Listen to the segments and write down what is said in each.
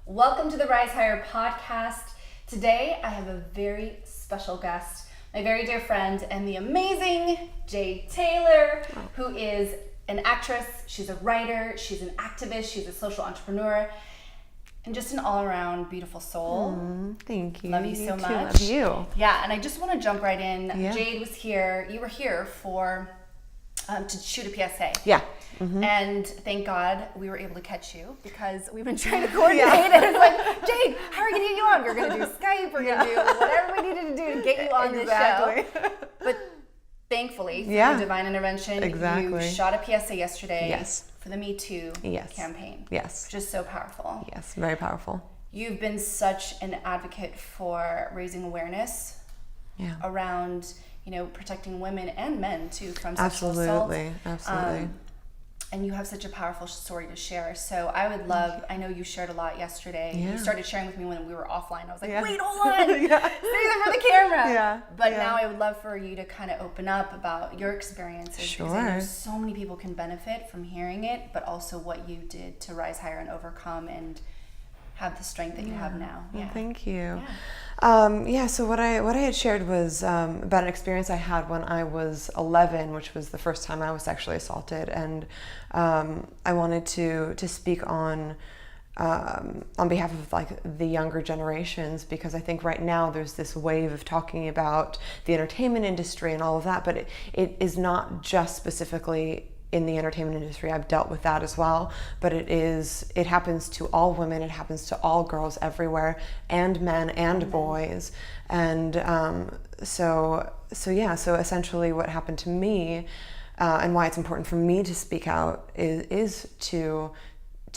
Welcome to the Rise Higher podcast. Today I have a very special guest, my very dear friend and the amazing Jade Tailor, who is an actress, she's a writer, she's an activist, she's a social entrepreneur, and just an all-around beautiful soul. Thank you. Love you so much. Love you. Yeah, and I just want to jump right in. Yeah. Jade was here, you were here for to shoot a PSA. Yeah. And thank God we were able to catch you because we've been trying to coordinate and it's like, Jade, how are we gonna get you on? We're gonna do Skype, we're gonna do whatever we needed to do to get you on this show. But thankfully, through divine intervention, you shot a PSA yesterday for the Me Too campaign. Yes. Which is so powerful. Yes, very powerful. You've been such an advocate for raising awareness around, protecting women and men too from sexual assault. Absolutely. And you have such a powerful story to share. So I would love, I know you shared a lot yesterday. You started sharing with me when we were offline. I was like, wait, hold on. Save them for the camera. But now I would love for you to kind of open up about your experiences. Sure. Because I know so many people can benefit from hearing it, but also what you did to rise higher and overcome and have the strength that you have now. Well, thank you. So what I had shared was about an experience I had when I was 11, which was the first time I was sexually assaulted, and I wanted to speak on behalf of the younger generations, because I think right now there's this wave of talking about the entertainment industry and all of that, but it is not just specifically in the entertainment industry. I've dealt with that as well, but it happens to all women, it happens to all girls everywhere, and men and boys. And so essentially what happened to me, and why it's important for me to speak out is to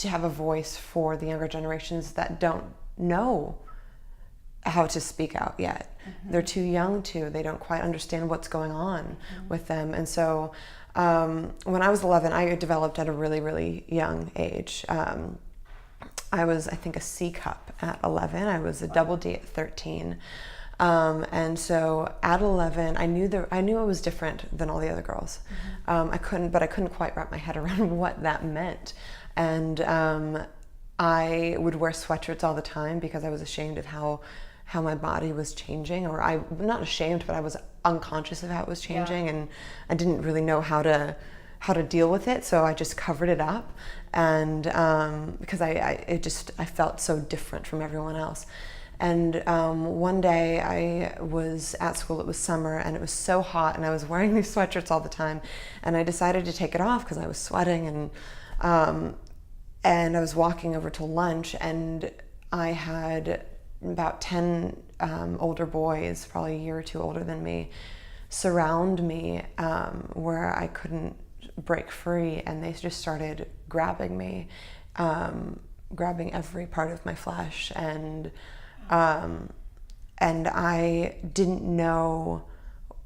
have a voice for the younger generations that don't know how to speak out yet. They're too young to, they don't quite understand what's going on with them. And so when I was 11, I developed at a really, really young age. I was, I think, a C cup at 11. I was a double D at 13. And so at 11, I knew I was different than all the other girls. I couldn't quite wrap my head around what that meant. And I would wear sweatshirts all the time because I was ashamed of how my body was changing, or I'm not ashamed, but I was unconscious of how it was changing, and I didn't really know how to deal with it, so I just covered it up, and because I felt so different from everyone else. And one day I was at school, it was summer, and it was so hot, and I was wearing these sweatshirts all the time, and I decided to take it off because I was sweating, and I was walking over to lunch, and I had about 10 older boys, probably a year or two older than me, surround me where I couldn't break free, and they just started grabbing me, grabbing every part of my flesh, and I didn't know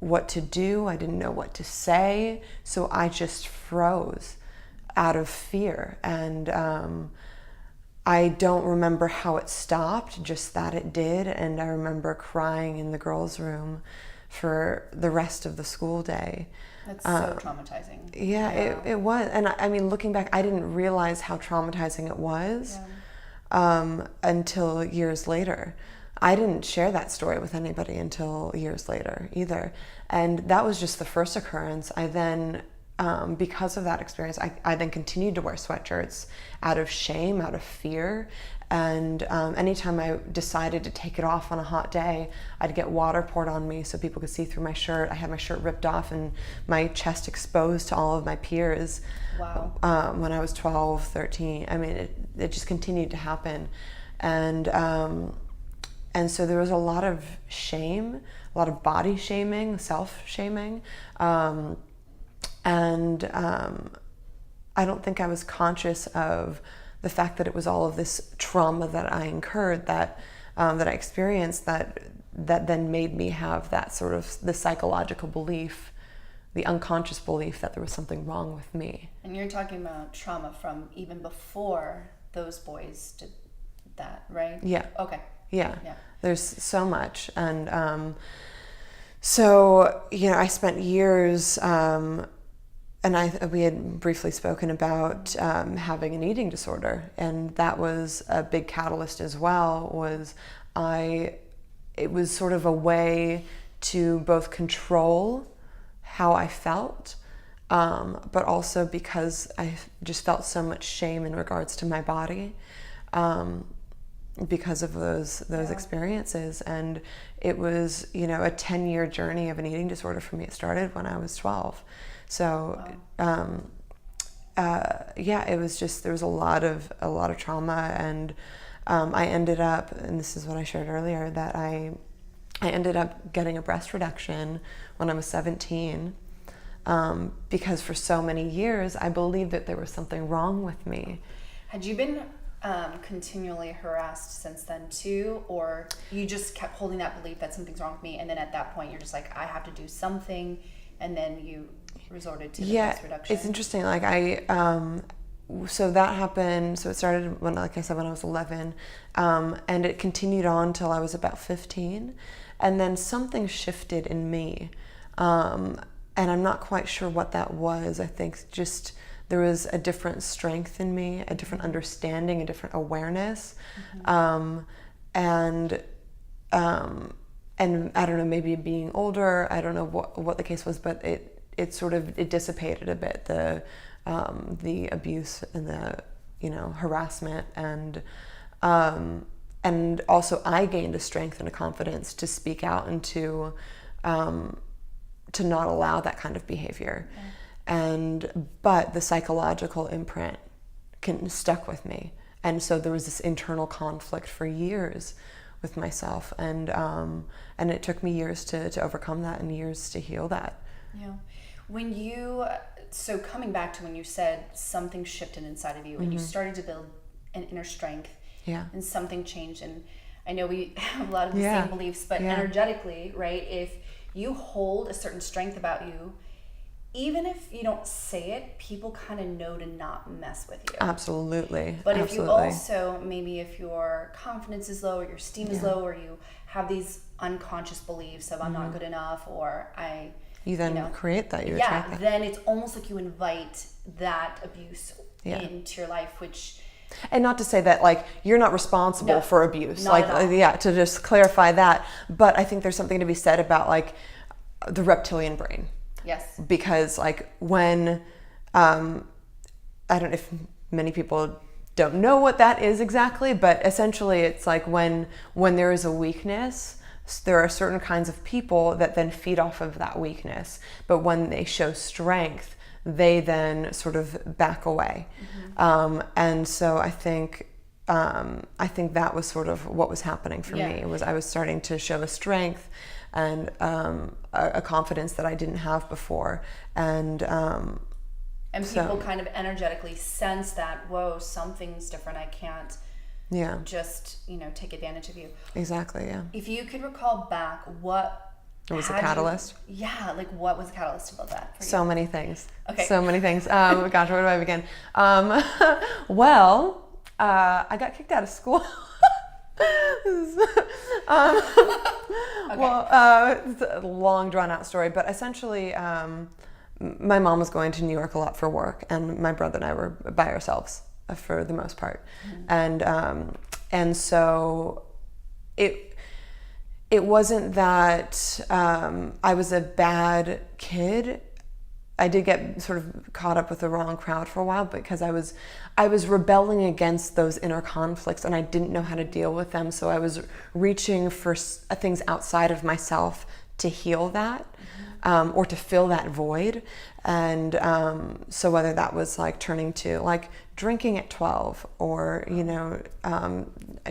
what to do, I didn't know what to say, so I just froze out of fear. And I don't remember how it stopped, just that it did, and I remember crying in the girls' room for the rest of the school day. That's so traumatizing. Yeah, it was. And I mean, looking back, I didn't realize how traumatizing it was until years later. I didn't share that story with anybody until years later either. And that was just the first occurrence. I then because of that experience, I then continued to wear sweatshirts out of shame, out of fear. And anytime I decided to take it off on a hot day, I'd get water poured on me so people could see through my shirt. I had my shirt ripped off and my chest exposed to all of my peers. Wow. When I was 12, 13. I mean, it just continued to happen. And so there was a lot of shame, a lot of body shaming, self-shaming. And I don't think I was conscious of the fact that it was all of this trauma that I incurred, that I experienced, that then made me have that sort of the psychological belief, the unconscious belief that there was something wrong with me. And you're talking about trauma from even before those boys did that, right? Yeah. Okay. Yeah. There's so much. And so, I spent years we had briefly spoken about having an eating disorder, and that was a big catalyst as well. It was sort of a way to both control how I felt, but also because I just felt so much shame in regards to my body, because of those experiences. And it was, a 10-year journey of an eating disorder for me. It started when I was 12. So, it was just, there was a lot of trauma, and I ended up, and this is what I shared earlier, that I ended up getting a breast reduction when I was 17, because for so many years I believed that there was something wrong with me. Had you been continually harassed since then too, or you just kept holding that belief that something's wrong with me, and then at that point you're just like, I have to do something, and then you resorted to the breast reduction? It's interesting. Like so that happened. So it started when, like I said, when I was 11, and it continued on till I was about 15, and then something shifted in me, and I'm not quite sure what that was. I think just there was a different strength in me, a different understanding, a different awareness, and I don't know, maybe being older, I don't know what the case was, but it dissipated a bit, the abuse and the harassment, and also I gained a strength and a confidence to speak out and to not allow that kind of behavior. But the psychological imprint stuck with me, and so there was this internal conflict for years with myself, and it took me years to overcome that, and years to heal that. Yeah. So coming back to when you said something shifted inside of you, and you started to build an inner strength, and something changed, and I know we have a lot of the same beliefs, but energetically, right? If you hold a certain strength about you, even if you don't say it, people kind of know to not mess with you. Absolutely. But if you also, maybe if your confidence is low, or your esteem is low, or you have these unconscious beliefs of I'm not good enough, or you then create that, you attract that. Then it's almost like you invite that abuse into your life, which... And not to say that you're not responsible for abuse, not at all. To just clarify that. But I think there's something to be said about the reptilian brain. Yes. Because when, I don't know if many people don't know what that is exactly, but essentially it's when there is a weakness, there are certain kinds of people that then feed off of that weakness. But when they show strength, they then sort of back away. And so I think that was sort of what was happening for me. It was I was starting to show a strength and a confidence that I didn't have before. And people kind of energetically sense that, whoa, something's different. I can't just take advantage of you. Exactly. Yeah. If you could recall back, what was the catalyst? What was the catalyst about that for you? So many things. Okay. So many things. Gosh, where do I begin? Well, I got kicked out of school. Well, it's a long drawn out story, but essentially my mom was going to New York a lot for work, and my brother and I were by ourselves for the most part. And so it wasn't that I was a bad kid. I did get sort of caught up with the wrong crowd for a while because I was rebelling against those inner conflicts, and I didn't know how to deal with them. So I was reaching for things outside of myself to heal that, or to fill that void. And so whether that was turning to drinking at 12, or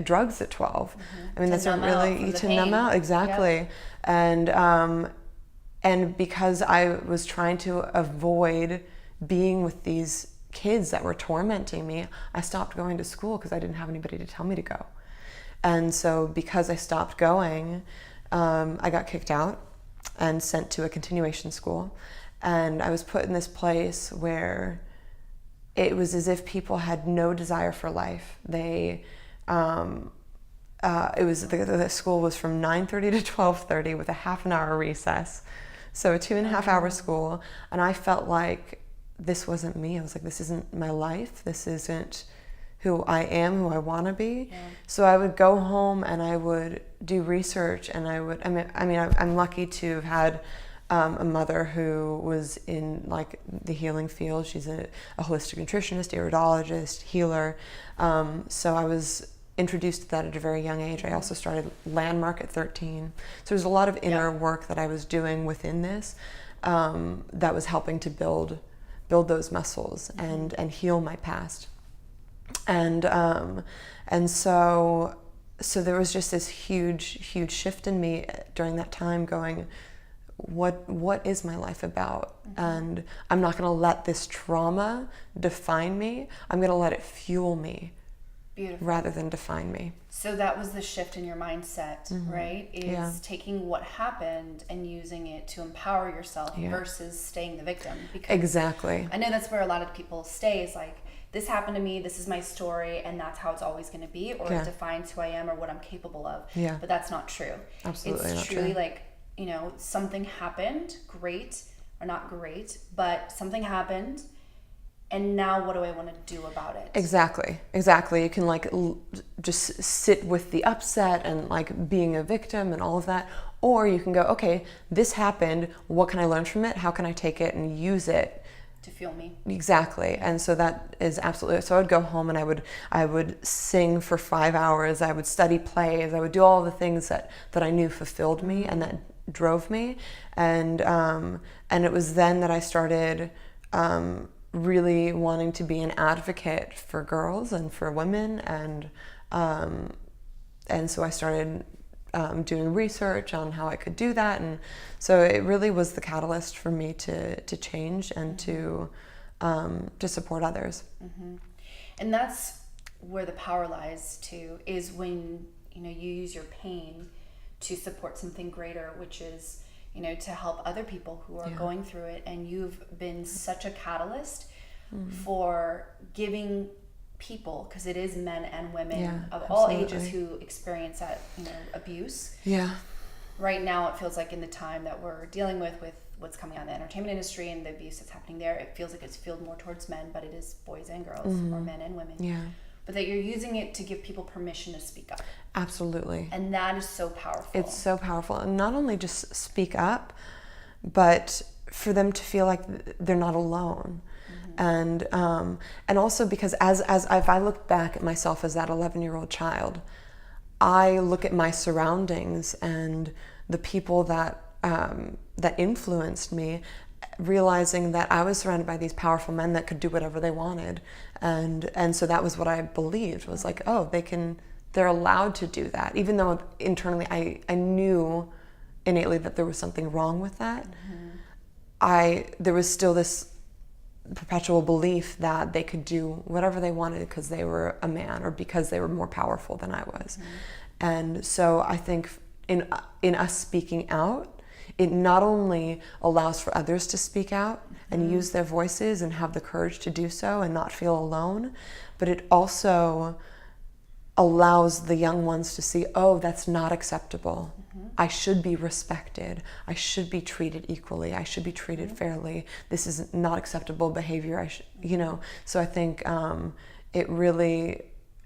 drugs at 12. I mean, that's not really to numb out. Exactly. Yep. And because I was trying to avoid being with these kids that were tormenting me, I stopped going to school because I didn't have anybody to tell me to go. And so because I stopped going, I got kicked out and sent to a continuation school. And I was put in this place where it was as if people had no desire for life. The school was from 9:30 to 12:30 with a half an hour recess. So a 2.5 hour school. And I felt like this wasn't me. I was like, this isn't my life. This isn't who I am, who I want to be. Yeah. So I would go home and I would do research, and I'm lucky to have had a mother who was in like the healing field. She's a holistic nutritionist, iridologist, healer. So I was introduced to that at a very young age. I also started Landmark at 13. So there's a lot of inner work that I was doing within this that was helping to build those muscles and heal my past. And so there was just this huge shift in me during that time, going, what is my life about? And I'm not going to let this trauma define me. I'm going to let it fuel me. Beautiful. Rather than define me. So that was the shift in your mindset, right? Is taking what happened and using it to empower yourself versus staying the victim. Because exactly. I know that's where a lot of people stay, is like, this happened to me, this is my story, and that's how it's always going to be, or it defines who I am or what I'm capable of. Yeah. But that's not true. Absolutely it's not truly true. like, you know, something happened, great, or not great, but something happened, and now what do I want to do about it? Exactly. You can like just sit with the upset and like being a victim and all of that, or you can go, okay, this happened, what can I learn from it? How can I take it and use it to fuel me? Exactly. And so that is absolutely, so I would go home and I would sing for 5 hours, I would study plays, I would do all the things that I knew fulfilled me and that drove me. And it was then that I started really wanting to be an advocate for girls and for women, and so I started doing research on how I could do that, and so it really was the catalyst for me to change and to support others. And that's where the power lies too, is when you use your pain to support something greater, which is to help other people who are going through it. And you've been such a catalyst for giving people, because it is men and women of all ages who experience that abuse. Right now it feels like, in the time that we're dealing with what's coming out in the entertainment industry and the abuse that's happening there, it feels like it's fueled more towards men, but it is boys and girls, or men and women. But that you're using it to give people permission to speak up. Absolutely. And that is so powerful. It's so powerful. And not only just speak up, but for them to feel like they're not alone. And also because as if I look back at myself as that 11-year-old child, I look at my surroundings and the people that influenced me, realizing that I was surrounded by these powerful men that could do whatever they wanted, and so that was what I believed, was like, oh, they're allowed to do that, even though internally I knew innately that there was something wrong with that. There was still this perpetual belief that they could do whatever they wanted because they were a man, or because they were more powerful than I was. And so I think in us speaking out, it not only allows for others to speak out and use their voices and have the courage to do so and not feel alone, but it also allows the young ones to see, oh, that's not acceptable. I should be respected. I should be treated equally. I should be treated fairly. This is not acceptable behavior. So I think it really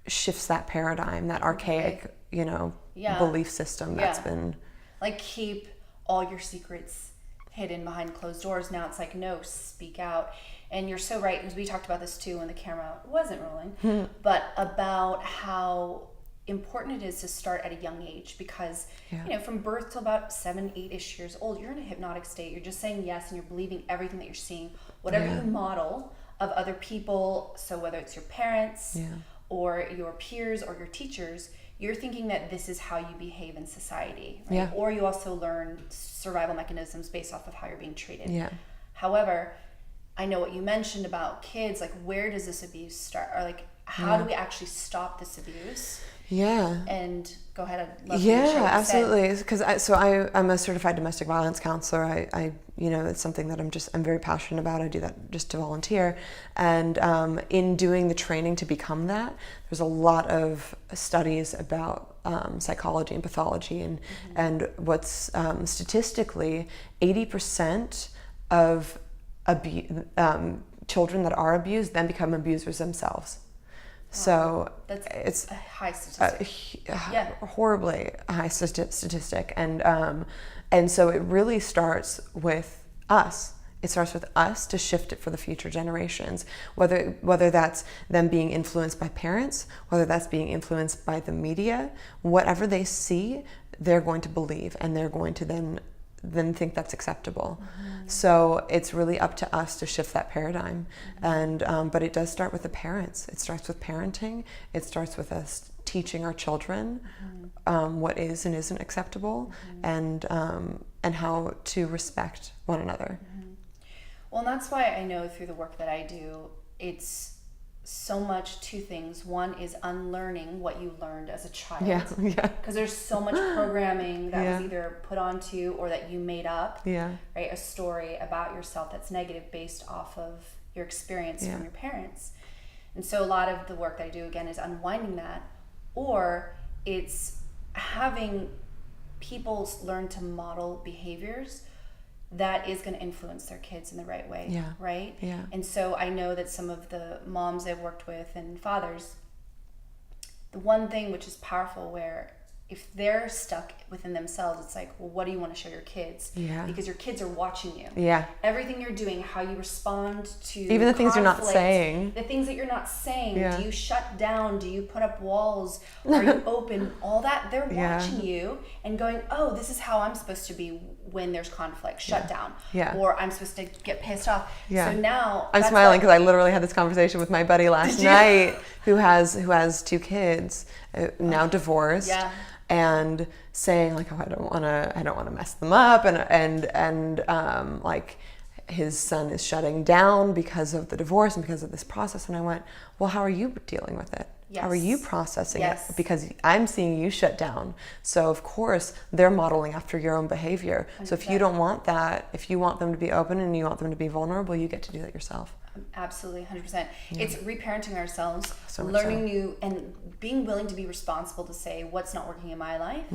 shifts that paradigm, that archaic, belief system that's been... Like, keep all your secrets hidden behind closed doors. Now it's like, no, speak out. And you're so right, because we talked about this too when the camera wasn't rolling, but about how important it is to start at a young age, because from birth till about 7, 8-ish years old, you're in a hypnotic state. You're just saying yes, and you're believing everything that you're seeing, whatever you model of other people. So whether it's your parents or your peers or your teachers, you're thinking that this is how you behave in society, right? Or you also learn survival mechanisms based off of how you're being treated. However, I know what you mentioned about kids, like, where does this abuse start? Or like, how do we actually stop this abuse? And go ahead. I'd love to share what you absolutely. Because I'm a certified domestic violence counselor. I it's something that I'm very passionate about. I do that just to volunteer. And in doing the training to become that, there's a lot of studies about psychology and pathology, and what's statistically 80% of children that are abused then become abusers themselves. So it's a high statistic. Horribly high statistic, and so it really starts with us. It starts with us to shift it for the future generations, whether that's them being influenced by parents, whether that's being influenced by the media, whatever they see, they're going to believe, and they're going to then think that's acceptable. So it's really up to us to shift that paradigm. And but it does start with the parents. It starts with parenting. It starts with us teaching our children what is and isn't acceptable, and how to respect one another. Well, and that's why I know through the work that I do, it's so much two things. One is unlearning what you learned as a child. Yeah. Because there's so much programming that was either put onto you or that you made up. Yeah. Right? A story about yourself that's negative based off of your experience from your parents. And so a lot of the work that I do, again, is unwinding that. Or it's having people learn to model behaviors that is going to influence their kids in the right way, right? Yeah. And so I know that some of the moms I've worked with and fathers, the one thing which is powerful where if they're stuck within themselves, it's like, well, what do you want to show your kids? Yeah. Because your kids are watching you. Yeah. Everything you're doing, how you respond to even the things you're not saying. The things that you're not saying. Yeah. Do you shut down? Do you put up walls? Are you open? All that. They're watching you and going, oh, this is how I'm supposed to be when there's conflict. Shut down. Yeah. Or I'm supposed to get pissed off. Yeah. So now I'm smiling because I literally had this conversation with my buddy last night who has 2 kids, now divorced. Yeah. And saying like, oh, I don't want to mess them up, and like his son is shutting down because of the divorce and because of this process. And I went, well, how are you dealing with it? Yes. How are you processing Yes. it? Because I'm seeing you shut down. So of course they're modeling after your own behavior. 100%. So if you don't want that, if you want them to be open and you want them to be vulnerable, you get to do that yourself. Absolutely, 100%. It's reparenting ourselves, So much learning so. new, and being willing to be responsible to say what's not working in my life.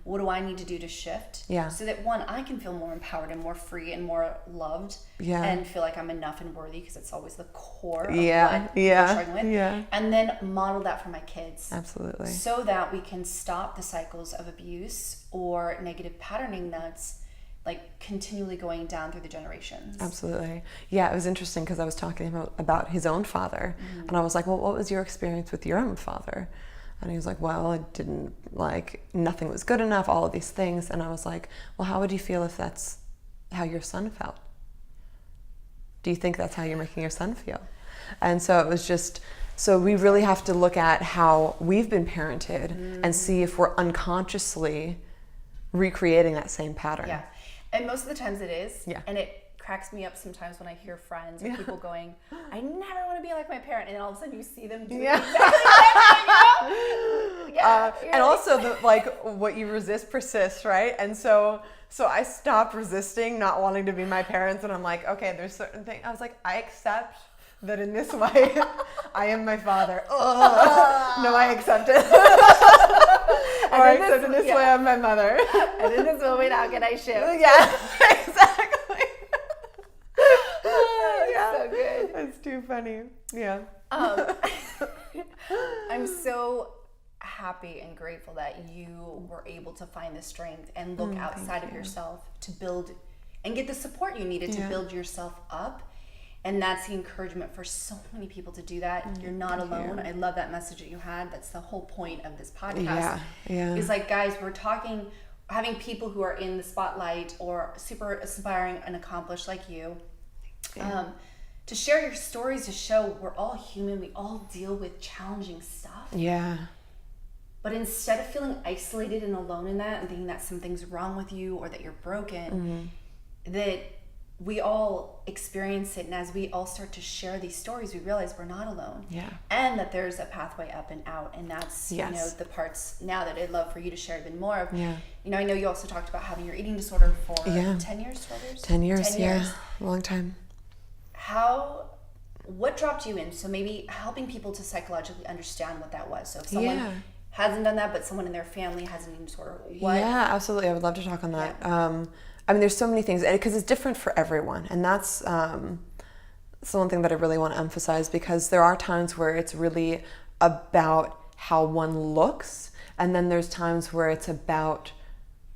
What do I need to do to shift? Yeah. So that one, I can feel more empowered and more free and more loved, Yeah. and feel like I'm enough and worthy, because it's always the core of Yeah. what we're Yeah. struggling with. Yeah. And then model that for my kids. Absolutely. So that we can stop the cycles of abuse or negative patterning that's like continually going down through the generations. Absolutely. Yeah, it was interesting because I was talking to him about his own father, and I was like, well, what was your experience with your own father? And he was like, well, I didn't, like, nothing was good enough, all of these things. And I was like, well, how would you feel if that's how your son felt? Do you think that's how you're making your son feel? And so it was just, so we really have to look at how we've been parented and see if we're unconsciously recreating that same pattern. Yeah. And most of the times it is. Yeah. And it cracks me up sometimes when I hear friends or people going, I never want to be like my parent. And then all of a sudden you see them doing exactly that. And also what you resist persists, right? And so I stopped resisting not wanting to be my parents, and I'm like, okay, there's certain things. I was like, I accept that in this way I am my father. No, I accept it. Or I accept in this way I'm my mother. And in this moment, how can I shift? Yeah, exactly. So good. That's too funny. Yeah. I'm so happy and grateful that you were able to find the strength and look outside of yourself to build and get the support you needed to build yourself up. And that's the encouragement for so many people to do that. You're not alone. I love that message that you had. That's the whole point of this podcast. Yeah. Is like, guys, we're talking, having people who are in the spotlight or super aspiring and accomplished like you, to share your stories, to show we're all human. We all deal with challenging stuff. Yeah. But instead of feeling isolated and alone in that and thinking that something's wrong with you or that you're broken, that we all experience it, and as we all start to share these stories, we realize we're not alone. Yeah. And that there's a pathway up and out, and that's you know the parts now that I'd love for you to share even more of. Yeah. You know, I know you also talked about having your eating disorder for 10 years, 12 years? 10 years, yeah. A long time. What dropped you in? So maybe helping people to psychologically understand what that was. So if someone hasn't done that, but someone in their family has an eating disorder, what? Yeah, absolutely. I would love to talk on that. I mean, there's so many things, because it's different for everyone, and that's one thing that I really want to emphasize, because there are times where it's really about how one looks, and then there's times where it's about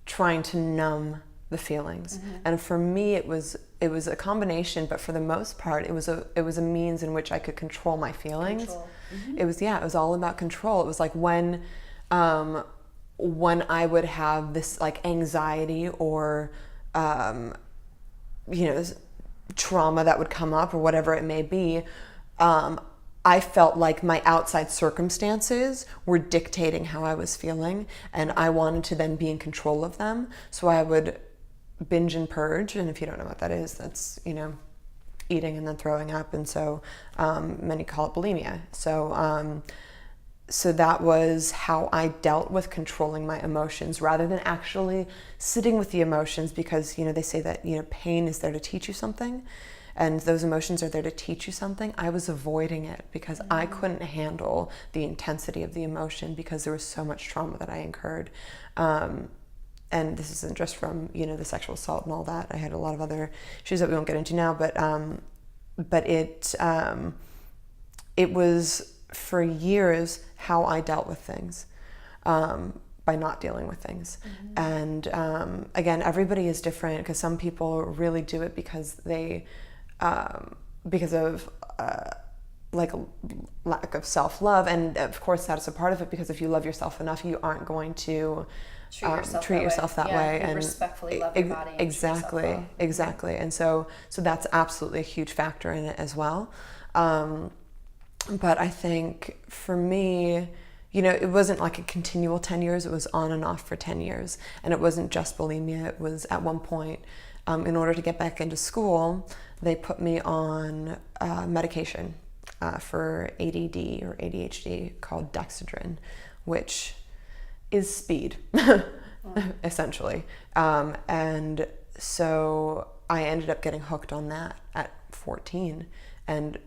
trying to numb the feelings. And for me, it was a combination, but for the most part, it was a means in which I could control my feelings. It was all about control. It was like when I would have this like anxiety or trauma that would come up or whatever it may be, I felt like my outside circumstances were dictating how I was feeling, and I wanted to then be in control of them. So I would binge and purge, and if you don't know what that is, that's eating and then throwing up, and so many call it bulimia. So that was how I dealt with controlling my emotions, rather than actually sitting with the emotions, because they say that pain is there to teach you something, and those emotions are there to teach you something. I was avoiding it because I couldn't handle the intensity of the emotion, because there was so much trauma that I incurred. And this isn't just from the sexual assault and all that. I had a lot of other issues that we won't get into now, but it was for years how I dealt with things, by not dealing with things. And again, everybody is different, because some people really do it because of like a lack of self-love, and of course that is a part of it, because if you love yourself enough, you aren't going to treat yourself that way. And respectfully love your body. Exactly. And so that's absolutely a huge factor in it as well. But I think for me, it wasn't like a continual 10 years. It was on and off for 10 years. And it wasn't just bulimia. It was at one point, in order to get back into school, they put me on medication for ADD or ADHD called Dexedrine, which is speed, essentially. And so I ended up getting hooked on that at 14, and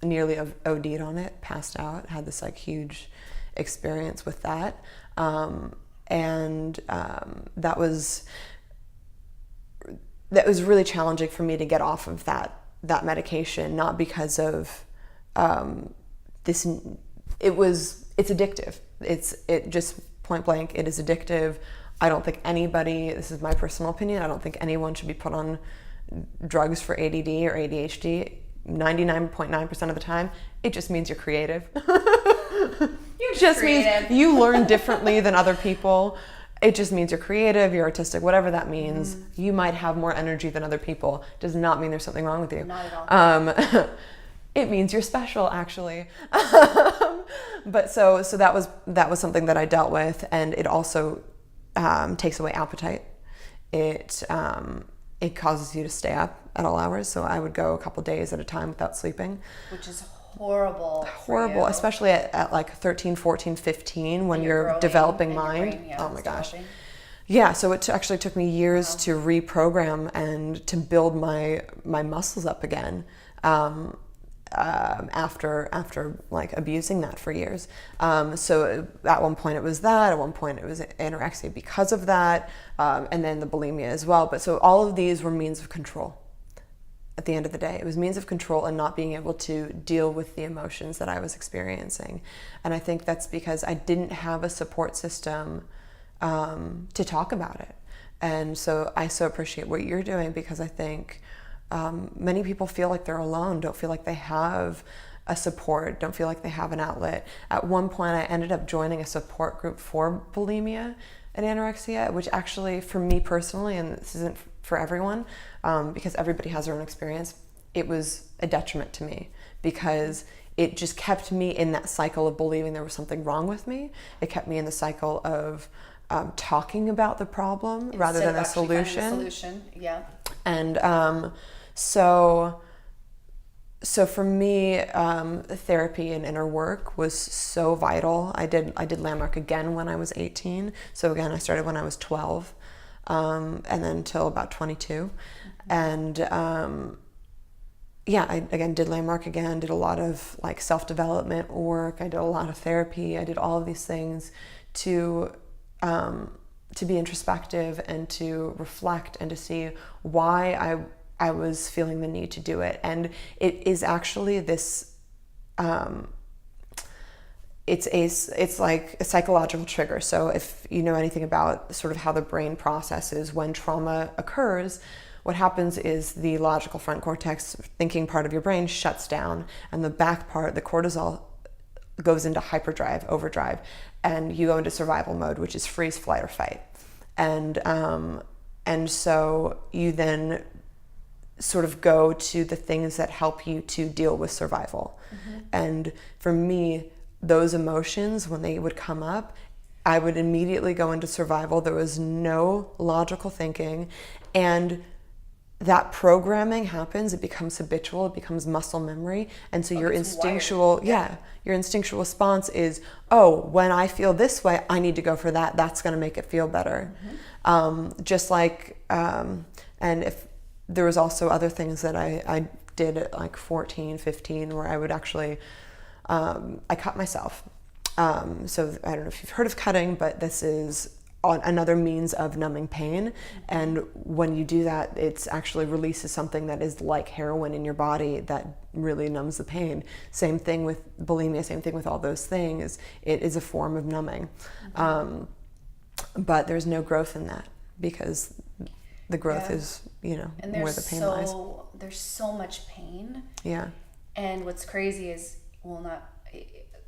nearly OD'd on it, passed out, had this like huge experience with that. That was really challenging for me to get off of that medication, not because of this. It's addictive. It just point blank, it is addictive. I don't think anybody, this is my personal opinion, I don't think anyone should be put on drugs for ADD or ADHD. 99.9% of the time, it just means you're creative. You're just creative. Means you learn differently than other people. It just means you're creative, you're artistic, whatever that means. You might have more energy than other people. Does not mean there's something wrong with you. Not at all. It means you're special, actually. But so that was something that I dealt with, and it also takes away appetite. It causes you to stay up at all hours. So I would go a couple days at a time without sleeping. Which is horrible. Horrible, especially at like 13, 14, 15 when you're developing mind. Oh my gosh. Yeah, so it actually took me years to reprogram and to build my muscles up again. After like abusing that for years. So at one point it was that, at one point it was anorexia because of that, and then the bulimia as well. But so all of these were means of control. At the end of the day, it was means of control and not being able to deal with the emotions that I was experiencing. And I think that's because I didn't have a support system to talk about it. And so I so appreciate what you're doing, because I think many people feel like they're alone, don't feel like they have a support, don't feel like they have an outlet. At one point, I ended up joining a support group for bulimia and anorexia, which actually, for me personally, and this isn't for everyone, because everybody has their own experience, it was a detriment to me, because it just kept me in that cycle of believing there was something wrong with me. It kept me in the cycle of talking about the problem rather than a solution. Yeah. And so for me, therapy and inner work was so vital. I did Landmark again when I was 18. So again, I started when I was 12, and then until about 22. And I again did Landmark again, did a lot of like self-development work. I did a lot of therapy. I did all of these things to be introspective and to reflect and to see why I was feeling the need to do it. And it is actually this, it's like a psychological trigger. So if you know anything about sort of how the brain processes when trauma occurs, what happens is the logical front cortex thinking part of your brain shuts down, and the back part, the cortisol, goes into hyperdrive, overdrive, and you go into survival mode, which is freeze, flight, or fight. And so you then sort of go to the things that help you to deal with survival. And for me, those emotions, when they would come up, I would immediately go into survival. There was no logical thinking, and that programming happens. It becomes habitual. It becomes muscle memory. And so your instinctual, your instinctual response is, oh, when I feel this way, I need to go for that. That's going to make it feel better. Just like, and if there was also other things that I did at like 14, 15, where I would actually, I cut myself. So I don't know if you've heard of cutting, but this is another means of numbing pain. And when you do that, it actually releases something that is like heroin in your body that really numbs the pain. Same thing with bulimia, same thing with all those things. It is a form of numbing. But there's no growth in that, because the growth is, and where the pain lies. There's so much pain. Yeah. And what's crazy is,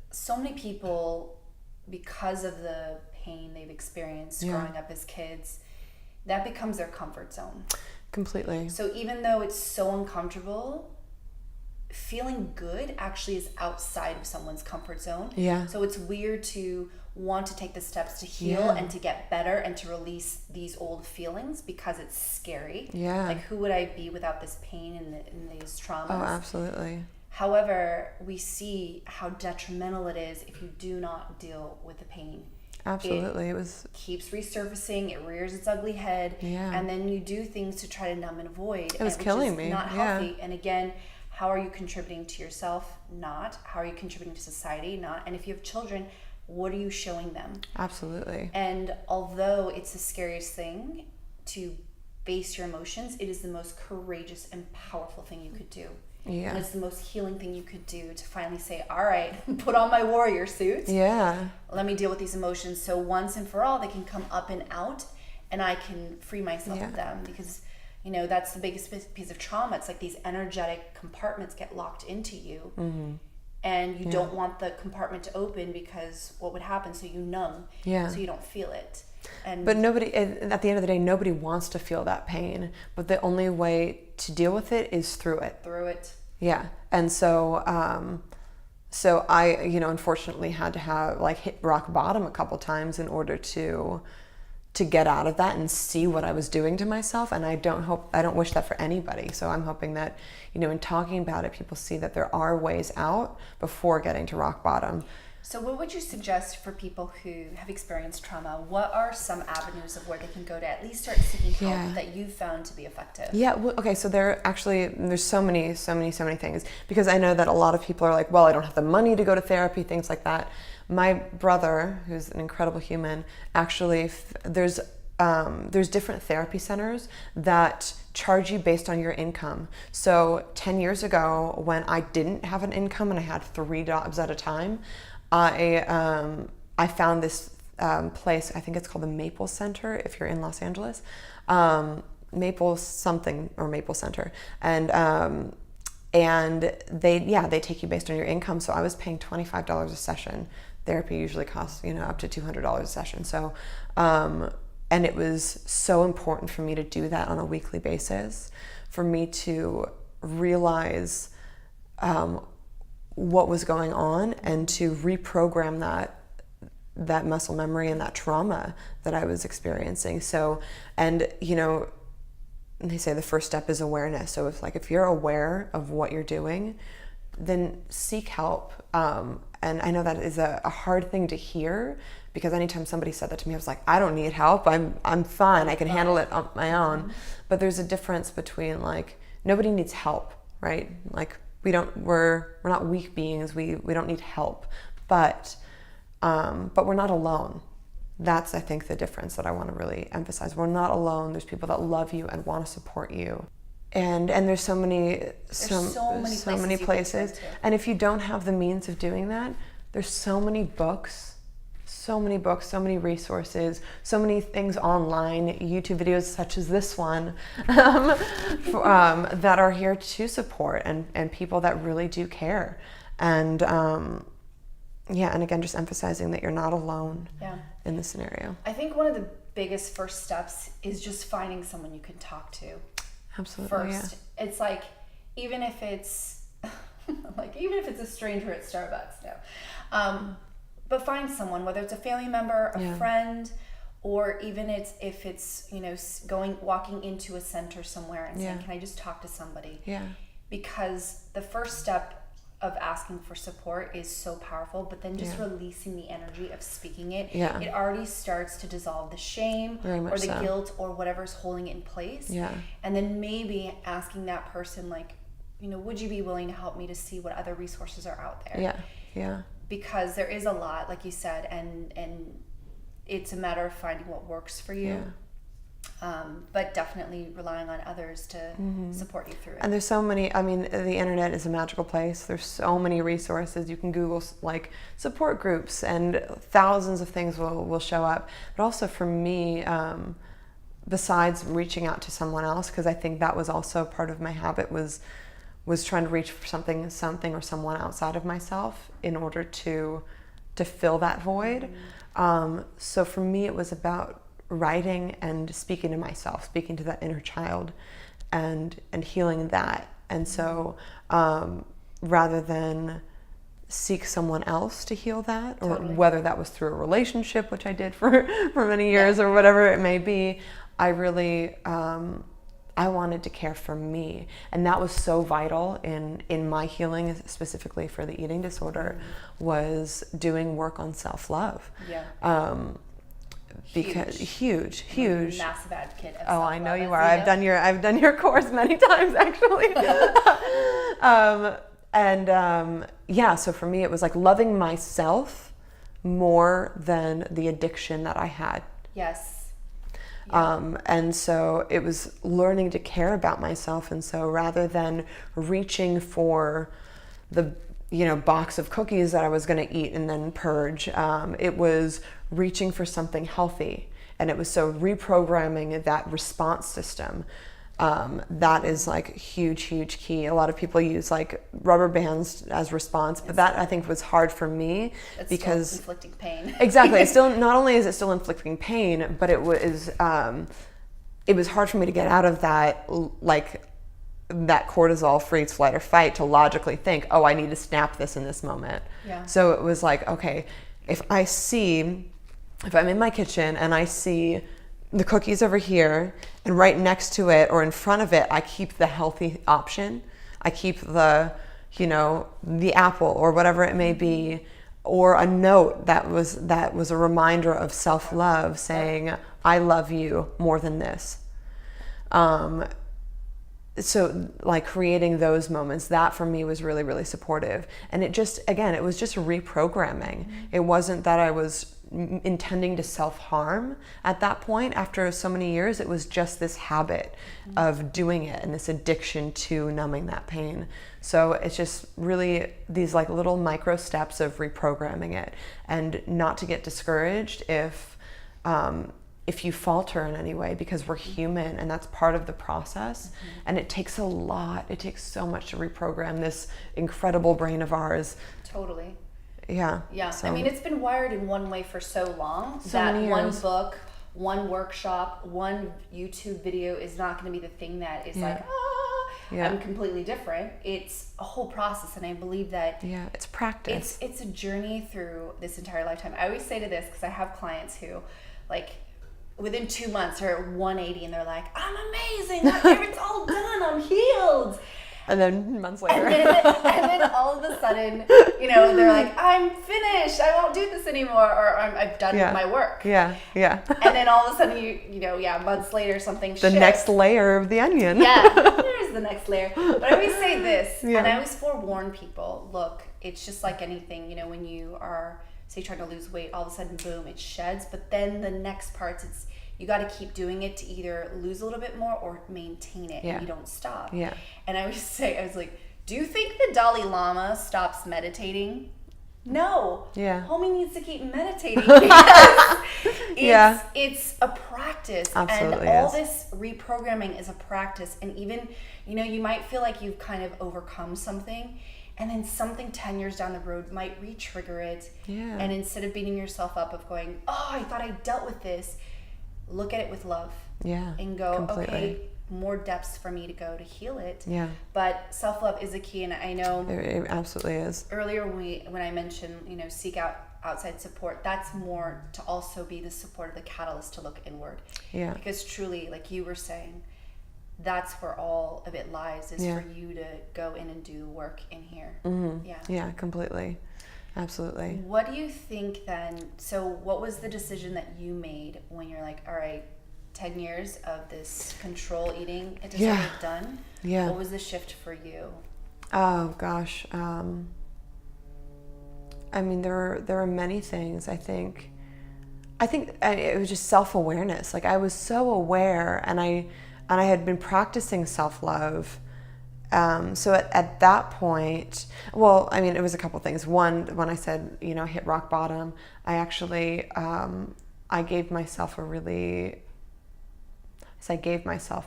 so many people, because of the pain they've experienced growing up as kids, that becomes their comfort zone. Completely. So even though it's so uncomfortable, feeling good actually is outside of someone's comfort zone. Yeah. So it's weird to want to take the steps to heal and to get better and to release these old feelings, because it's scary. Yeah. Like, who would I be without this pain and these traumas? Oh, absolutely. However, we see how detrimental it is if you do not deal with the pain. Absolutely. It keeps resurfacing, it rears its ugly head, and then you do things to try to numb and avoid. It was killing me. Not healthy. And again, how are you contributing to yourself? Not. How are you contributing to society? Not. And if you have children, what are you showing them? Absolutely. And although it's the scariest thing to face your emotions, it is the most courageous and powerful thing you could do. Yeah. And it's the most healing thing you could do, to finally say, all right, put on my warrior suit. Yeah. Let me deal with these emotions, so once and for all they can come up and out, and I can free myself of them. Because, that's the biggest piece of trauma. It's like these energetic compartments get locked into you. And you don't want the compartment to open, because what would happen? So you numb. So you don't feel it. But nobody, at the end of the day, nobody wants to feel that pain. But the only way to deal with it is through it. Yeah. And so, so I, unfortunately had to hit rock bottom a couple times in order to get out of that and see what I was doing to myself. And I don't wish that for anybody. So I'm hoping that, in talking about it, people see that there are ways out before getting to rock bottom. So what would you suggest for people who have experienced trauma? What are some avenues of where they can go to at least start seeking help that you've found to be effective? Yeah, well, okay, so there's so many things, because I know that a lot of people are like, well, I don't have the money to go to therapy, things like that. My brother, who's an incredible human, actually, there's different therapy centers that charge you based on your income. So 10 years ago, when I didn't have an income and I had 3 jobs at a time, I found this place. I think it's called the Maple Center if you're in Los Angeles. Maple something or Maple Center, and they take you based on your income. So I was paying $25 a session. Therapy usually costs up to $200 a session. So and it was so important for me to do that on a weekly basis, for me to realize what was going on and to reprogram that muscle memory and that trauma that I was experiencing. So, and they say the first step is awareness. So if you're aware of what you're doing, then seek help. And I know that is a hard thing to hear, because anytime somebody said that to me, I was like, I don't need help. I'm fine. I can handle it on my own. But there's a difference between nobody needs help, right? We're not weak beings. We don't need help, but we're not alone. That's, I think, the difference that I want to really emphasize. We're not alone. There's people that love you and want to support you. and there's so many places. And if you don't have the means of doing that, there's so many books, so many resources, so many things online, YouTube videos such as this one, that are here to support and people that really do care. And and again, just emphasizing that you're not alone in this scenario. I think one of the biggest first steps is just finding someone you can talk to. Absolutely. First, it's like, even if it's a stranger at Starbucks, but find someone, whether it's a family member, a friend, or even if it's walking into a center somewhere and saying, "Can I just talk to somebody?" Yeah. Because the first step of asking for support is so powerful, but then just releasing the energy of speaking it, it already starts to dissolve the shame or the guilt or whatever's holding it in place. Yeah. And then maybe asking that person, like, would you be willing to help me to see what other resources are out there? Yeah. Yeah. Because there is a lot, like you said, and it's a matter of finding what works for you. Yeah. But definitely relying on others to support you through it. And there's so many, the internet is a magical place. There's so many resources. You can Google like support groups and thousands of things will show up. But also for me, besides reaching out to someone else, because I think that was also part of my habit, was trying to reach for something or someone outside of myself in order to fill that void. So for me, it was about writing and speaking to myself, speaking to that inner child and healing that. And so rather than seek someone else to heal that, or whether that was through a relationship, which I did for many years, or whatever it may be, I really I wanted to care for me. And that was so vital in my healing, specifically for the eating disorder, was doing work on self-love. Because huge massive advocate of self-love. I know you are. I've done your course many times, actually. So for me it was like loving myself more than the addiction that I had. And so it was learning to care about myself. And so rather than reaching for the box of cookies that I was going to eat and then purge, it was reaching for something healthy. And it was so reprogramming that response system. That is like huge key. A lot of people use like rubber bands as response, but that I think was hard for me because still inflicting pain. Exactly. It's still, not only is it still inflicting pain, but it was hard for me to get out of that, like that cortisol freeze, flight or fight, to logically think, oh, I need to snap this in this moment. So it was like, okay, if I'm in my kitchen and I see the cookies over here, and right next to it or in front of it, I keep the healthy option. I keep the apple or whatever it may be, or a note that was a reminder of self-love, saying, I love you more than this. So like creating those moments, that for me was really, really supportive. And it was just reprogramming. It wasn't that I was intending to self-harm at that point. After so many years, it was just this habit of doing it and this addiction to numbing that pain. So it's just really these like little micro steps of reprogramming it, and not to get discouraged if you falter in any way, because we're human and that's part of the process. And it takes a lot. It takes so much to reprogram this incredible brain of ours. Totally. Yeah. So, it's been wired in one way for so long that one book, one workshop, one YouTube video is not going to be the thing that is I'm completely different. It's a whole process, and I believe that it's practice. It's a journey through this entire lifetime. I always say to this, because I have clients who, like, within 2 months are at 180 and they're like, I'm amazing, it's all done, I'm healed. And then months later. And then all of a sudden, they're like, I'm finished, I won't do this anymore, or I've done my work. And then all of a sudden, months later, something shifts. The next layer of the onion. There's the next layer. But I always say this, and I always forewarn people, look, it's just like anything, when you are, say, trying to lose weight, all of a sudden, boom, it sheds. But then the next parts, you got to keep doing it to either lose a little bit more or maintain it, and you don't stop. Yeah. And I was like, do you think the Dalai Lama stops meditating? No. Yeah. Homie needs to keep meditating because it's a practice. Absolutely and all this reprogramming is a practice. And even, you might feel like you've kind of overcome something, and then something 10 years down the road might re-trigger it. Yeah. And instead of beating yourself up of going, oh, I thought I dealt with this, look at it with love. Yeah. And go, completely. Okay, more depths for me to go to heal it. Yeah. But self-love is a key, and I know it absolutely is. Earlier when I mentioned, seek out outside support, that's more to also be the support of the catalyst to look inward. Yeah. Because truly, like you were saying, that's where all of it lies, is for you to go in and do work in here. Mm-hmm. Yeah, completely. Absolutely. What do you think then, so what was the decision that you made when you're like, all right, 10 years of this control eating, it doesn't get done? Yeah. What was the shift for you? Oh gosh. I mean, there are many things. I think it was just self-awareness. Like, I was so aware, and I had been practicing self-love. So at that point, well, I mean, it was a couple things. One, when I said, hit rock bottom, I actually, I gave myself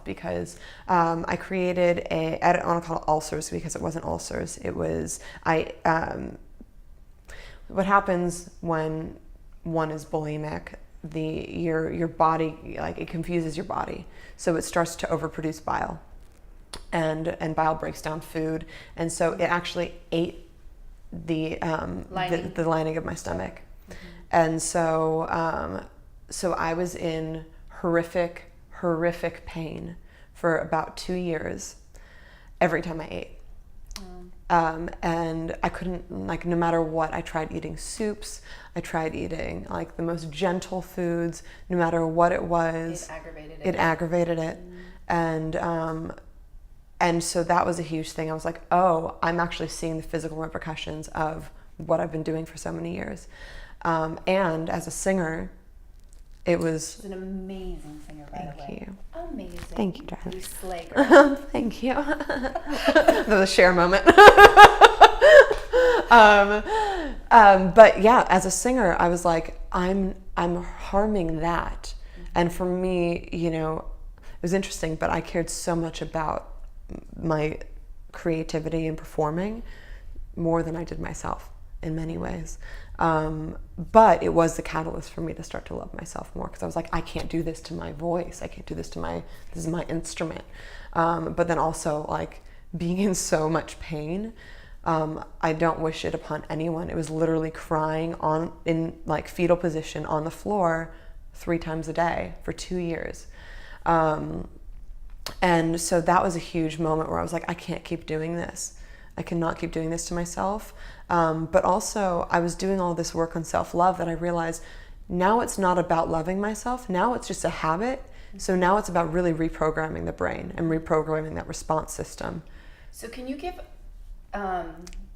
because I created I don't want to call it ulcers, because it wasn't ulcers. It was, what happens when one is bulimic, your body, like, it confuses your body. So it starts to overproduce bile. And bile breaks down food. And so it actually ate the lining of my stomach. Mm-hmm. And so I was in horrific pain for about 2 years every time I ate. And I couldn't, like, no matter what, I tried eating soups, I tried eating, like, the most gentle foods, no matter what it was. It aggravated it. And so that was a huge thing. I was like, oh, I'm actually seeing the physical repercussions of what I've been doing for so many years. And as a singer, it was... She's an amazing singer, by the way. Thank you. Amazing. Thank you, darling. You slay, girl. Thank you. That was a share moment. But yeah, as a singer, I was like, I'm harming that. And for me, it was interesting, but I cared so much about my creativity and performing more than I did myself in many ways. But it was the catalyst for me to start to love myself more, because I was like, I can't do this to my voice. I can't do this this is my instrument. But then also, like, being in so much pain, I don't wish it upon anyone. It was literally crying in like fetal position on the floor 3 times a day for 2 years. And so that was a huge moment where I was like, I can't keep doing this. I cannot keep doing this to myself. But also, I was doing all this work on self-love that I realized now it's not about loving myself. Now it's just a habit. So now it's about really reprogramming the brain and reprogramming that response system. So can you give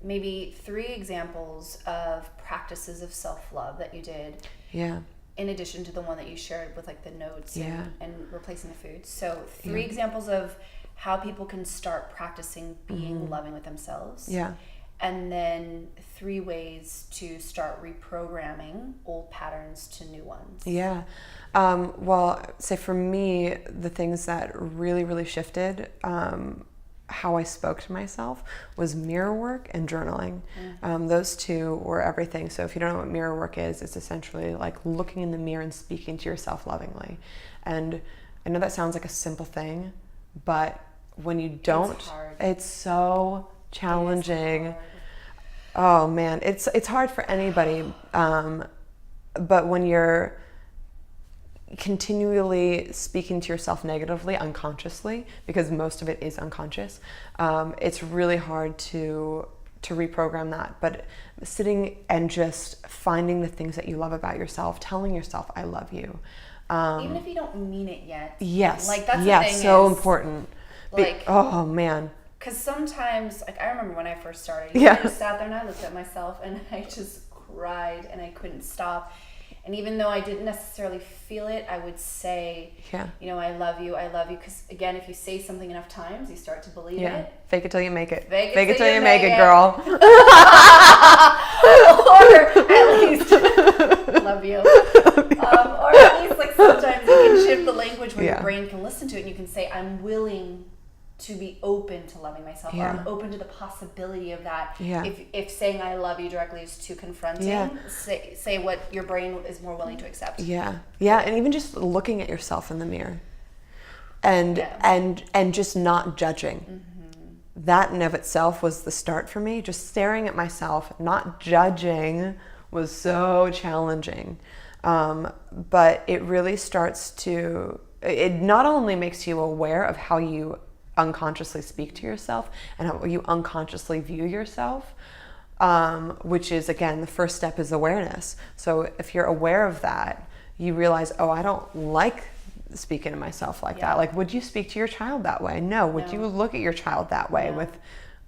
maybe 3 examples of practices of self-love that you did? Yeah. In addition to the one that you shared with, like, the notes and replacing the food. So 3 Yeah. examples of how people can start practicing being loving with themselves. Yeah. And then 3 ways to start reprogramming old patterns to new ones. Yeah. Well, say for me, the things that really, really shifted how I spoke to myself was mirror work and journaling. Those 2 were everything. So if you don't know what mirror work is, it's essentially like looking in the mirror and speaking to yourself lovingly. And I know that sounds like a simple thing, but when you don't, it's so challenging. Oh man, it's hard for anybody. But when you're continually speaking to yourself negatively, unconsciously, because most of it is unconscious, it's really hard to reprogram that. But sitting and just finding the things that you love about yourself, telling yourself, I love you. Even if you don't mean it yet. Yes. Like, that's the thing, so important. Like, oh man. Because sometimes, like, I remember when I first started, I just sat there and I looked at myself and I just cried and I couldn't stop. And even though I didn't necessarily feel it, I would say, you know, I love you. Because again, if you say something enough times, you start to believe it. Fake it till you make it. Fake it till you make it, girl. Or at least, love you. Or at least like sometimes you can shift the language where your brain can listen to it and you can say, I'm willing to be open to loving myself. Or I'm open to the possibility of that. If saying I love you directly is too confronting, say what your brain is more willing to accept. And even just looking at yourself in the mirror and just not judging. That in of itself was the start for me. Just staring at myself, not judging, was so challenging. But it really starts to, it not only makes you aware of how you unconsciously speak to yourself and how you unconsciously view yourself, which is, again, the first step is awareness. So if you're aware of that, you realize, oh, I don't like speaking to myself like that. Like, would you speak to your child that way? No. Would you look at your child that way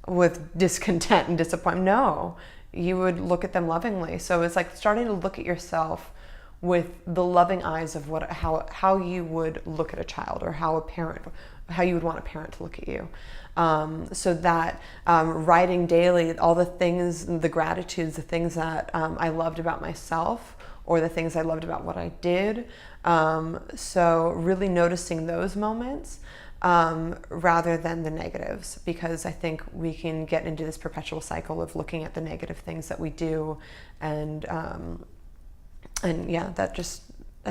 with discontent and disappointment? No. You would look at them lovingly. So it's like starting to look at yourself with the loving eyes of how you would look at a child, or how you would want a parent to look at you. So that writing daily, all the things, the gratitudes, the things that I loved about myself, or the things I loved about what I did. So really noticing those moments rather than the negatives, because I think we can get into this perpetual cycle of looking at the negative things that we do, and that just,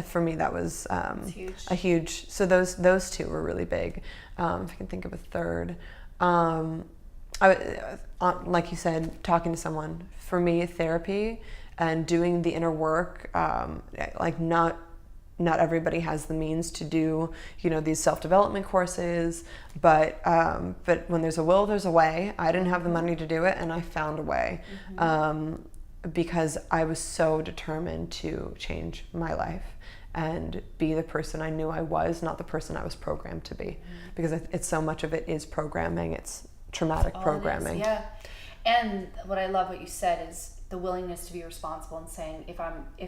for me, that was a huge. So those two were really big. If I can think of a third, like you said, talking to someone. For me, therapy and doing the inner work. Like not everybody has the means to do, these self-development courses, but when there's a will, there's a way. I didn't have the money to do it, and I found a way. Because I was so determined to change my life and be the person I knew I was, not the person I was programmed to be. Because it's so much of it is programming. It's traumatic programming. And what I love what you said is the willingness to be responsible and saying, if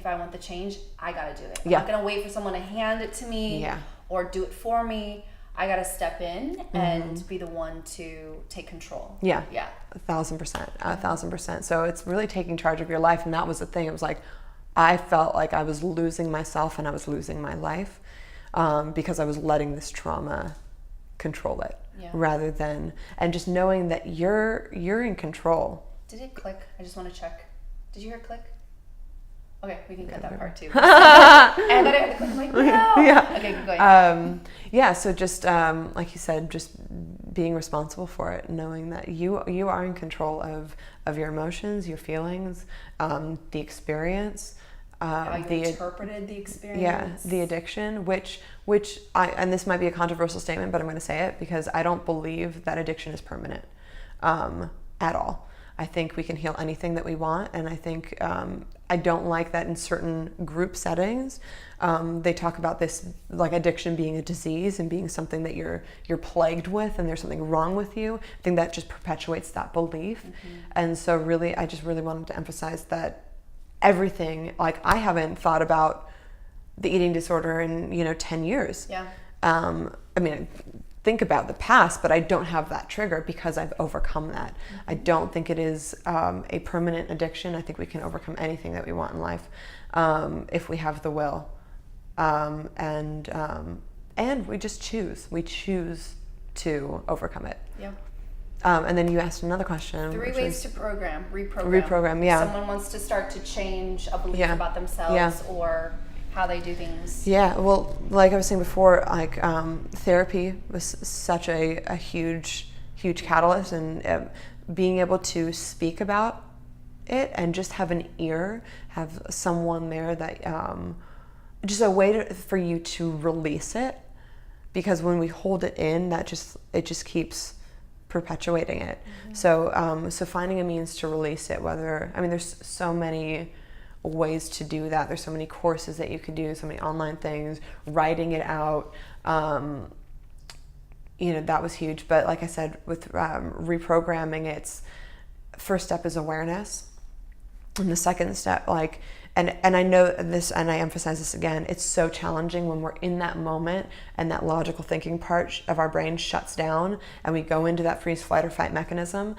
I want the change, I gotta do it. I'm not gonna wait for someone to hand it to me or do it for me. I gotta step in and be the one to take control. 1,000%. So it's really taking charge of your life, and that was the thing. It was like I felt like I was losing myself and I was losing my life because I was letting this trauma control it, rather than, and just knowing that you're in control. Did it click? I just want to check. Did you hear it click? Okay, we can cut that part too. And then I had to click. I'm like, no. Okay, keep going. So just like you said, just being responsible for it, knowing that you are in control of your emotions, your feelings, the experience. How you interpreted the experience. The addiction, which and this might be a controversial statement, but I'm going to say it because I don't believe that addiction is permanent at all. I think we can heal anything that we want, and I think I don't like that in certain group settings they talk about this, like, addiction being a disease and being something that you're plagued with and there's something wrong with you. I think that just perpetuates that belief. And so really, I just really wanted to emphasize that everything, like, I haven't thought about the eating disorder in 10 years. I mean, think about the past, but I don't have that trigger because I've overcome that. I don't think it is a permanent addiction. I think we can overcome anything that we want in life if we have the will, and we just choose. We choose to overcome it. And then you asked another question. 3 ways to reprogram. Reprogram, If someone wants to start to change a belief about themselves or how they do things. Well, like I was saying before, like therapy was such a huge catalyst, and being able to speak about it and just have an ear, have someone there that just a way for you to release it, because when we hold it in, it just keeps perpetuating it. So finding a means to release it, there's so many ways to do that. There's so many courses that you can do, so many online things, writing it out. That was huge. But like I said, with reprogramming, it's first step is awareness. And the second step, And I know this, and I emphasize this again, it's so challenging when we're in that moment and that logical thinking part of our brain shuts down and we go into that freeze, flight, or fight mechanism.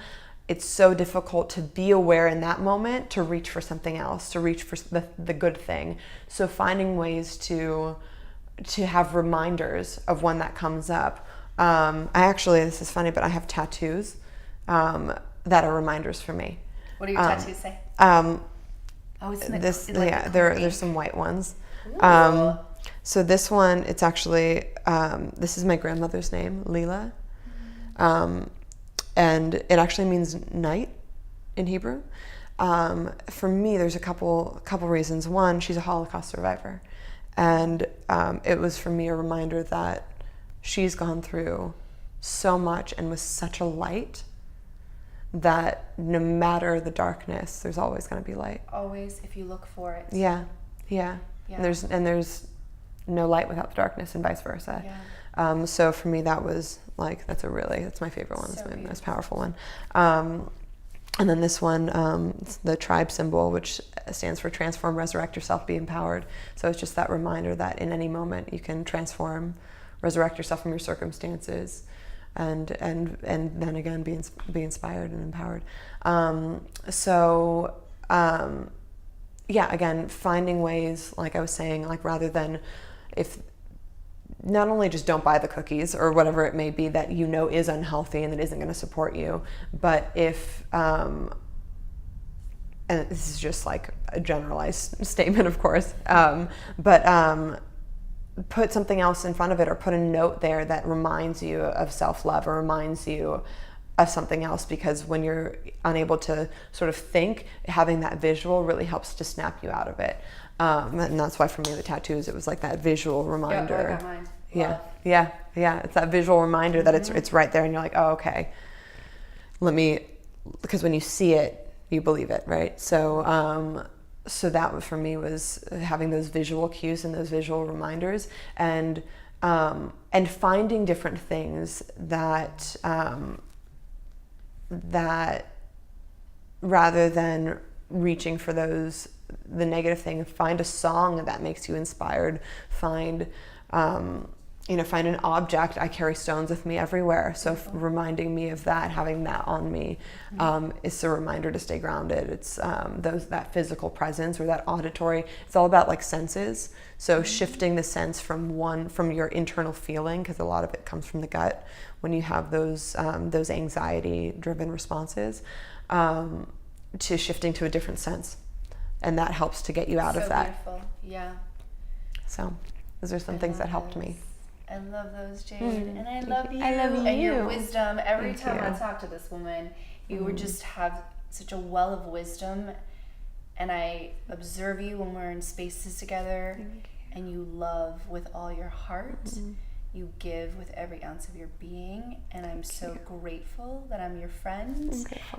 It's so difficult to be aware in that moment, to reach for something else, to reach for the good thing. So finding ways to have reminders of when that comes up. This is funny, but I have tattoos that are reminders for me. What do your tattoos say? There's some white ones. So this one, it's actually, this is my grandmother's name, Leela. And it actually means night in Hebrew. For me, there's a couple reasons. One, she's a Holocaust survivor. And it was for me a reminder that she's gone through so much and was such a light that no matter the darkness, there's always going to be light. Always, if you look for it. Yeah. And there's no light without the darkness, and vice versa. Yeah. So for me, that was like, that's my favorite one. It's my most powerful one. And then this one, it's the tribe symbol, which stands for transform, resurrect yourself, be empowered. So it's just that reminder that in any moment you can transform, resurrect yourself from your circumstances, and then again be inspired and empowered. Again, finding ways, like I was saying, like rather than not only just don't buy the cookies or whatever it may be that you know is unhealthy and that isn't going to support you, but and this is just like a generalized statement, of course, put something else in front of it, or put a note there that reminds you of self-love or reminds you of something else, because when you're unable to sort of think, having that visual really helps to snap you out of it. And that's why for me the tattoos, it was like that visual reminder. Yeah, I got mine. Yeah. It's that visual reminder that it's right there, and you're like, oh, okay. Because when you see it, you believe it, right? So that was, for me, was having those visual cues and those visual reminders, and finding different things that rather than reaching for the negative thing, find a song that makes you inspired. Find an object. I carry stones with me everywhere, so reminding me of that, having that on me, is a reminder to stay grounded. It's that physical presence or that auditory. It's all about like senses. So shifting the sense from your internal feeling, because a lot of it comes from the gut when you have those anxiety-driven responses, to shifting to a different sense, and that helps to get you out of that. Beautiful. Yeah. So those are some things that helped me. I love those, Jade. And I love you. I love you. And your wisdom. Every Thank time you. I talk to this woman, you would just have such a well of wisdom. And I observe you when we're in spaces together. And you love with all your heart. You give with every ounce of your being. And I'm so grateful that I'm your friend.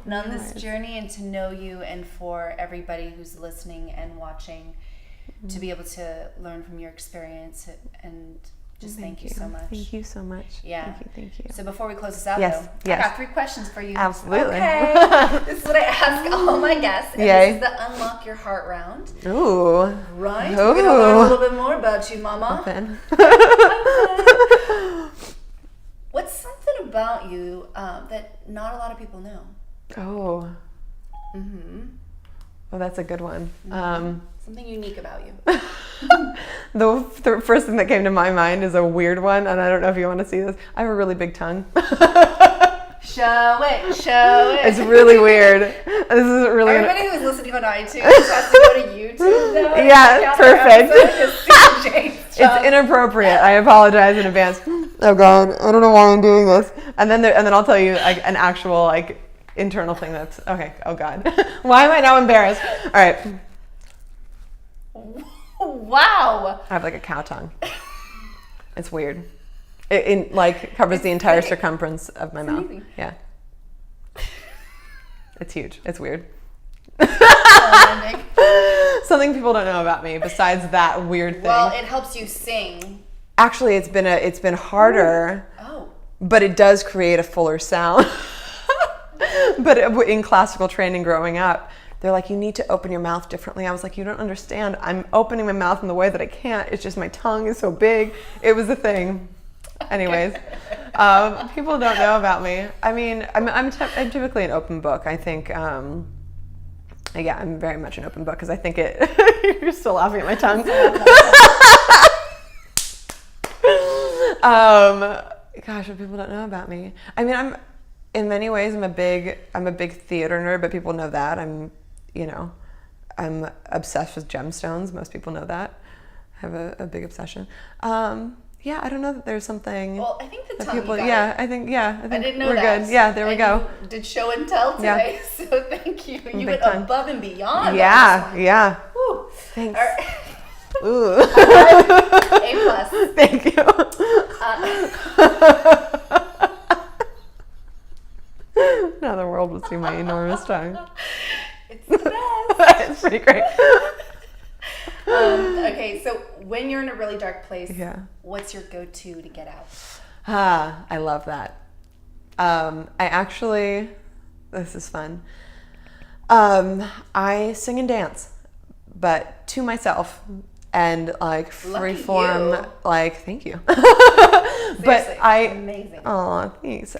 And on this journey, and to know you, and for everybody who's listening and watching, to be able to learn from your experience, and just thank you so much. Thank you so much. Yeah. Thank you. So before we close this out, Yes. though, I got 3 questions for you. Absolutely. Okay. This is what I ask all my guests. And Yay. this is the Unlock Your Heart round. Ooh. Right? We're going to learn a little bit more about you, Mama. Open. What's something about you that not a lot of people know? Oh. Well, that's a good one. Something unique about you. The first thing that came to my mind is a weird one, and I don't know if you want to see this. I have a really big tongue. Show it. It's really weird. This is really. Everybody who's listening on iTunes has to go to YouTube now. Yeah, perfect. It's It's inappropriate. I apologize in advance. Oh God, I don't know why I'm doing this. And then I'll tell you like an actual like internal thing that's okay. Oh God, why am I now embarrassed? All right. Wow. I have like a cow tongue. It's weird. It like covers the entire circumference of my mouth. Amazing. Yeah. It's huge. It's weird. Something people don't know about me besides that weird thing. Well, it helps you sing. Actually, it's been harder. Oh. But it does create a fuller sound. But in classical training growing up, they're like, you need to open your mouth differently. I was like, you don't understand. I'm opening my mouth in the way that I can't. It's just my tongue is so big. It was a thing. Anyways, people don't know about me. I mean, I'm typically an open book. I think, I'm very much an open book because I think you're still laughing at my tongue. Gosh, what people don't know about me. I mean, in many ways, I'm a big theater nerd, but people know that. I'm obsessed with gemstones. Most people know that. I have a big obsession. Yeah, I don't know that there's something. Well, I think the tongue. People, I think I didn't know we're that. good. Yeah, there we go. You did show and tell today, so thank you. You went above and beyond. Yeah. Woo. Thanks. All right. Ooh. A+. Thank you. Now the world will see my enormous tongue. It's the best. It's pretty great. Okay, so when you're in a really dark place, what's your go-to to get out? I love that. This is fun. I sing and dance, but to myself. And like freeform, like, thank you. But amazing. Oh, thanks.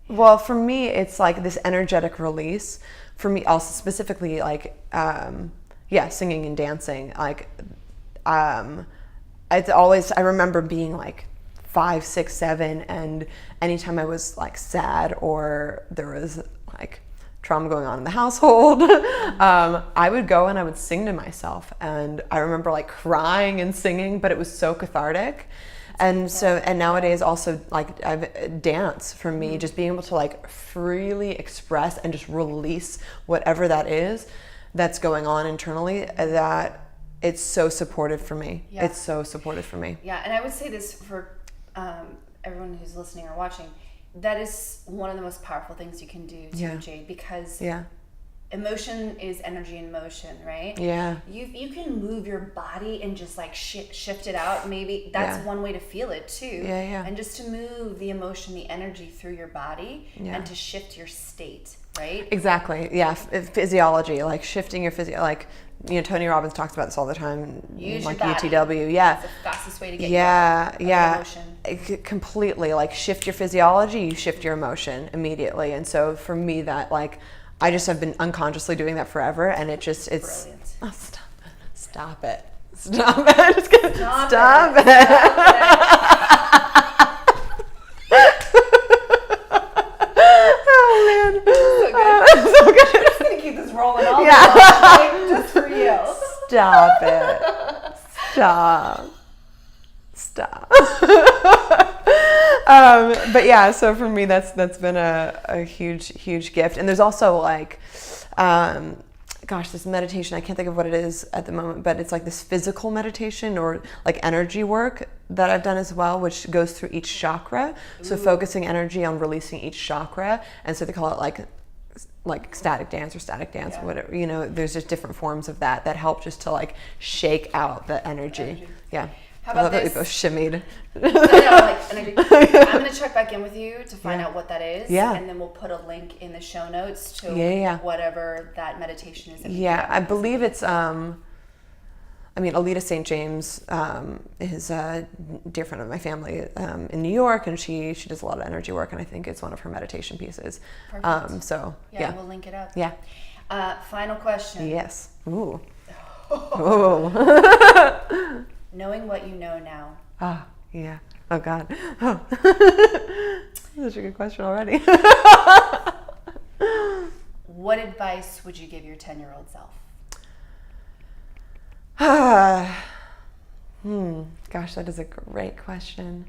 Well, for me, it's like this energetic release. For me, also specifically, like, singing and dancing. Like, it's always. I remember being like 5, 6, 7, and anytime I was like sad or there was like trauma going on in the household, I would go and I would sing to myself, and I remember like crying and singing, but it was so cathartic. And nowadays also like dance for me, just being able to like freely express and just release whatever that is that's going on internally, that it's so supportive for me. Yeah. It's so supportive for me. Yeah, and I would say this for everyone who's listening or watching, that is one of the most powerful things you can do to Jade, because emotion is energy in motion, right? Yeah. You can move your body and just like shift it out. Maybe that's one way to feel it too. Yeah. And just to move the emotion, the energy through your body and to shift your state, right? Exactly. Yeah. Physiology, like shifting your like, Tony Robbins talks about this all the time. Use like your body. UTW. Yeah. It's the fastest way to get emotion. Completely. Like shift your physiology, you shift your emotion immediately. And so for me, that like, I just have been unconsciously doing that forever, and it's brilliant. Oh, stop it. Stop it. Just kidding. Stop it. Oh man. So good. So good. I'm just gonna keep this rolling all the time, just for you. Stop it. Stop. But yeah, so for me, that's been a huge gift. And there's also like, this meditation, I can't think of what it is at the moment, but it's like this physical meditation or like energy work that I've done as well, which goes through each chakra. So focusing energy on releasing each chakra. And so they call it like ecstatic dance or static dance, whatever, there's just different forms of that help just to like shake out the energy. Yeah. How about that we both shimmied. I know, energy. I'm going to check back in with you to find out what that is. Yeah. And then we'll put a link in the show notes to whatever that meditation is. Yeah, I believe it's, Alita St. James is a dear friend of my family in New York, and she does a lot of energy work, and I think it's one of her meditation pieces. Perfect. Yeah, we'll link it up. Yeah. Final question. Yes. Ooh. Ooh. Knowing what you know now. Ah, yeah. Oh, God. Oh. Such a good question already. What advice would you give your 10-year-old self? Gosh, that is a great question.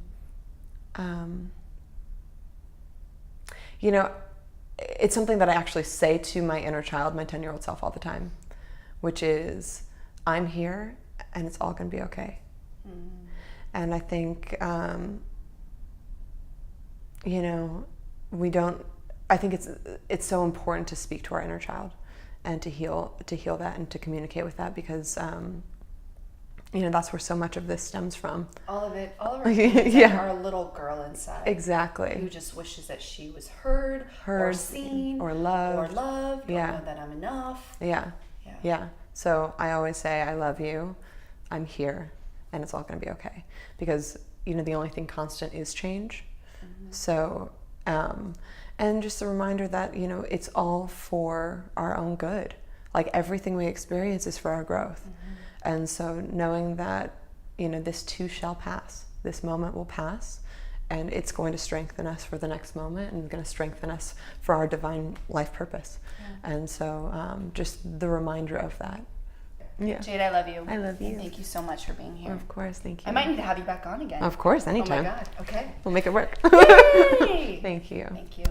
It's something that I actually say to my inner child, my 10-year-old self, all the time, which is, I'm here and it's all going to be okay. And I think, I think it's so important to speak to our inner child and to heal that and to communicate with that, because that's where so much of this stems from. All of our feelings are a little girl inside. Exactly. Who just wishes that she was heard or seen or loved. Don't know that I'm enough. Yeah. Yeah. So I always say, I love you, I'm here, and it's all going to be okay. Because, you know, the only thing constant is change. So, and just a reminder that, you know, it's all for our own good. Like everything we experience is for our growth. And so knowing that, you know, this too shall pass. This moment will pass, and it's going to strengthen us for the next moment, and going to strengthen us for our divine life purpose. And so just the reminder of that. Yeah. Jade, I love you. I love you. And thank you so much for being here. Of course, thank you. I might need to have you back on again. Of course, anytime. Oh my God. Okay. We'll make it work. Yay! Thank you. Thank you.